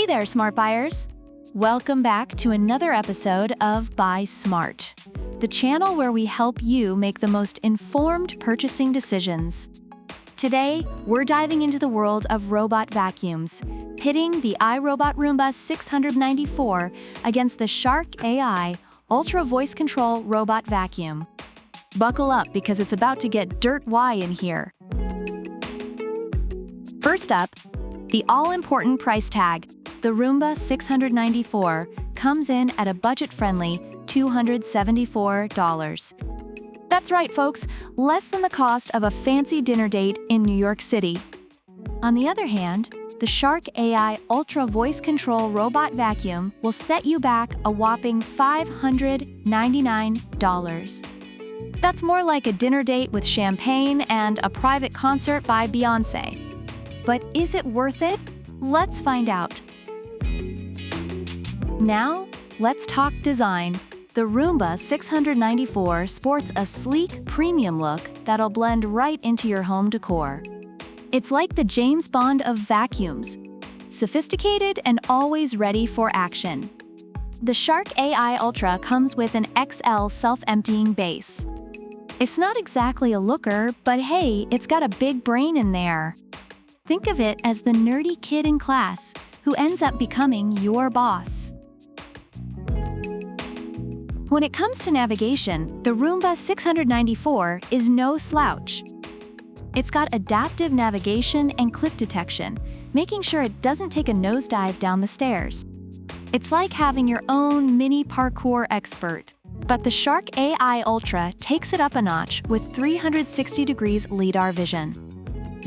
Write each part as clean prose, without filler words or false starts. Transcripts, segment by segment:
there, smart buyers! Welcome back to another episode of Buy Smart, the channel where we help you make the most informed purchasing decisions. Today, we're diving into the world of robot vacuums, pitting the iRobot Roomba 694 against the Shark AI Ultra Voice Control Robot Vacuum. Buckle up because it's about to get dirt Y in here. First up, the all-important price tag. The Roomba 694 comes in at a budget-friendly $274. That's right, folks, less than the cost of a fancy dinner date in New York City. On the other hand, the Shark AI Ultra Voice Control Robot Vacuum will set you back a whopping $599. That's more like a dinner date with champagne and a private concert by Beyoncé. But is it worth it? Let's find out. Now, let's talk design. The Roomba 694 sports a sleek, premium look that'll blend right into your home decor. It's like the James Bond of vacuums, sophisticated and always ready for action. The Shark AI Ultra comes with an XL self-emptying base. It's not exactly a looker, but hey, it's got a big brain in there. Think of it as the nerdy kid in class who ends up becoming your boss. When it comes to navigation, the Roomba 694 is no slouch. It's got adaptive navigation and cliff detection, making sure it doesn't take a nosedive down the stairs. It's like having your own mini parkour expert. But the Shark AI Ultra takes it up a notch with 360 degrees LiDAR vision.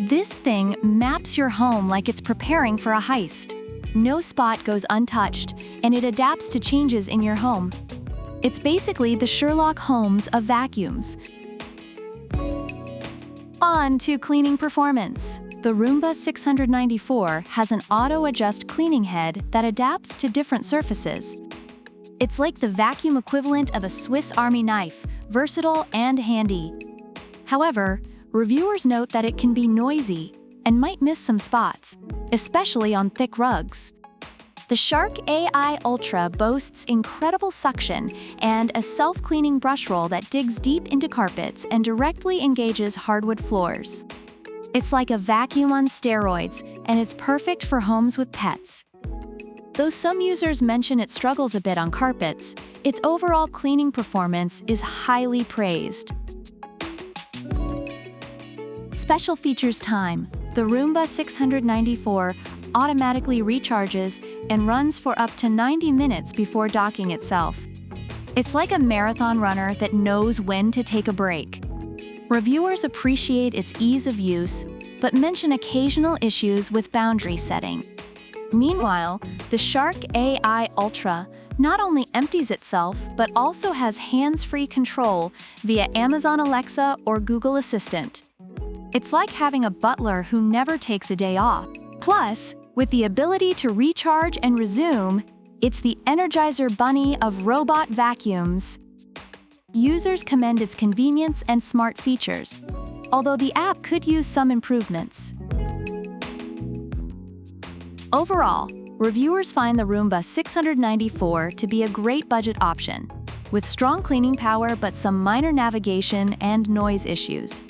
This thing maps your home like it's preparing for a heist. No spot goes untouched, and it adapts to changes in your home. It's basically the Sherlock Holmes of vacuums. On to cleaning performance. The Roomba 694 has an auto-adjust cleaning head that adapts to different surfaces. It's like the vacuum equivalent of a Swiss Army knife, versatile and handy. However, reviewers note that it can be noisy and might miss some spots, especially on thick rugs. The Shark AI Ultra boasts incredible suction and a self-cleaning brush roll that digs deep into carpets and directly engages hardwood floors. It's like a vacuum on steroids, and it's perfect for homes with pets. Though some users mention it struggles a bit on carpets, its overall cleaning performance is highly praised. Special features time. The Roomba 694 automatically recharges and runs for up to 90 minutes before docking itself. It's like a marathon runner that knows when to take a break. Reviewers appreciate its ease of use, but mention occasional issues with boundary setting. Meanwhile, the Shark AI Ultra not only empties itself, but also has hands-free control via Amazon Alexa or Google Assistant. It's like having a butler who never takes a day off. Plus, with the ability to recharge and resume, it's the Energizer Bunny of robot vacuums. Users commend its convenience and smart features, although the app could use some improvements. Overall, reviewers find the Roomba 694 to be a great budget option, with strong cleaning power but some minor navigation and noise issues.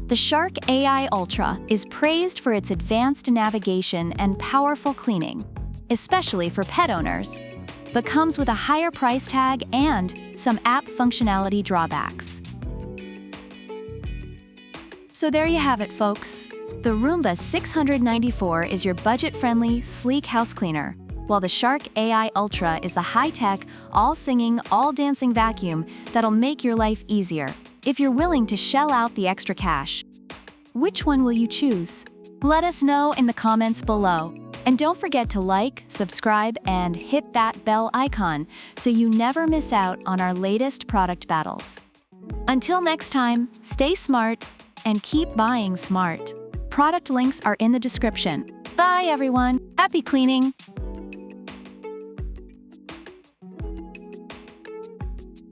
The Shark AI Ultra is praised for its advanced navigation and powerful cleaning, especially for pet owners, but comes with a higher price tag and some app functionality drawbacks. So there you have it, folks. The Roomba 694 is your budget-friendly, sleek house cleaner, while the Shark AI Ultra is the high-tech, all-singing, all-dancing vacuum that'll make your life easier, if you're willing to shell out the extra cash. Which one will you choose? Let us know in the comments below. And don't forget to like, subscribe, and hit that bell icon so you never miss out on our latest product battles. Until next time, stay smart and keep buying smart. Product links are in the description. Bye everyone, happy cleaning!